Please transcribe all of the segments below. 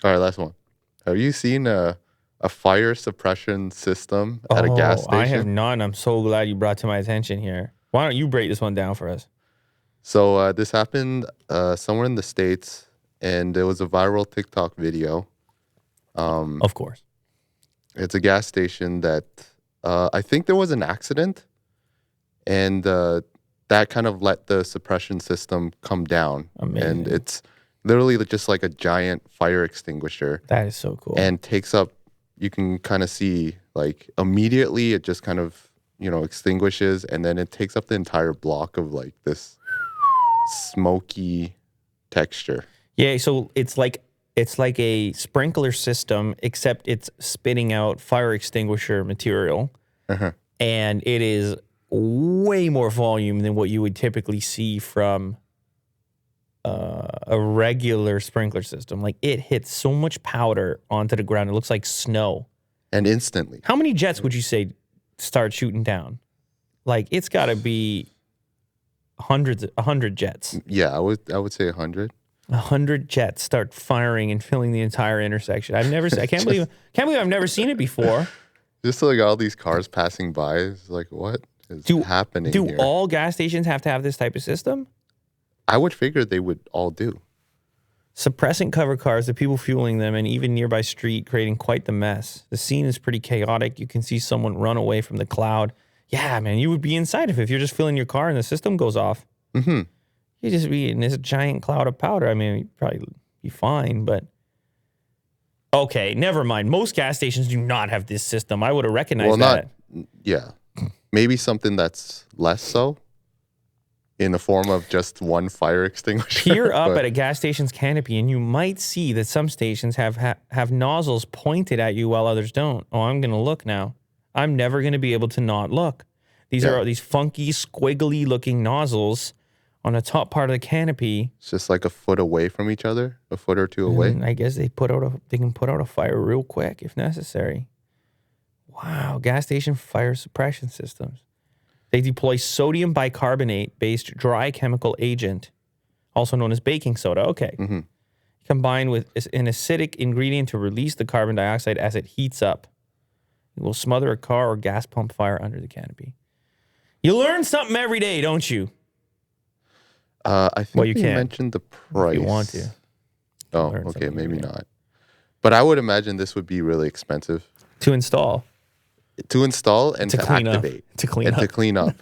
All right, last one. Have you seen a fire suppression system at a gas Oh, I have station? none. I'm so glad you brought to my attention here. Why don't you break this one down for us? So this happened somewhere in the States, and it was a viral TikTok video. Of course. It's a gas station that I think there was an accident, and that kind of let the suppression system come down. And Amazing. it's literally just like a giant fire extinguisher That is so cool. and takes up, you can kind of see like immediately it just kind of, extinguishes, and then it takes up the entire block of like this smoky texture. Yeah, so it's like a sprinkler system, except it's spitting out fire extinguisher material, Uh-huh. and it is way more volume than what you would typically see from a regular sprinkler system. Like it hits so much powder onto the ground, it looks like snow. And instantly. How many jets would you say start shooting down? Like it's got to be 100 jets. Yeah, I would say 100. 100 jets start firing and filling the entire intersection. I can't believe I've never seen it before. Just like all these cars passing by, it's like, what is happening Do here? all gas stations have to have this type of system? I would figure they would all do. Suppressing cover cars, the people fueling them, and even nearby street, creating quite the mess. The scene is pretty chaotic. You can see someone run away from the cloud. Yeah, man, you would be inside if you're just filling your car and the system goes off. Mm-hmm. You'd just be in this giant cloud of powder. I mean, you'd probably be fine, but... Okay, never mind. Most gas stations do not have this system. I would have recognized that. Yeah. Maybe something that's less so in the form of just one fire extinguisher. Peer up at a gas station's canopy, and you might see that some stations have nozzles pointed at you while others don't. Oh, I'm going to look now. I'm never going to be able to not look. These are these funky, squiggly-looking nozzles on the top part of the canopy. It's just like a foot away from each other, a foot or two away. And I guess they can put out a fire real quick if necessary. Wow, gas station fire suppression systems. They deploy sodium bicarbonate-based dry chemical agent, also known as baking soda. Okay. Mm-hmm. Combined with an acidic ingredient to release the carbon dioxide as it heats up. It will smother a car or gas pump fire under the canopy. You learn something every day, don't you? I think you you can. mentioned the price. If you want to. Oh, Learn okay, something maybe every day. not. But I would imagine this would be really expensive To install. to install and to clean activate. up. To clean and up. to clean up.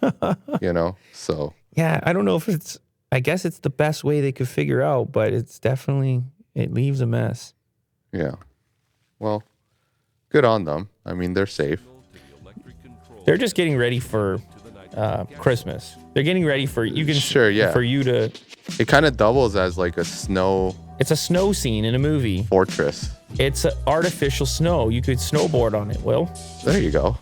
So Yeah, I don't know if it's... I guess it's the best way they could figure out, but it's definitely... It leaves a mess. yeah. Well, good on them. I mean, they're safe. They're just getting ready for Christmas. They're getting ready for... Sure, yeah. For you to... It kind of doubles as like a snow It's a snow scene in a movie. fortress. It's artificial snow. You could snowboard on it, Will. There you go.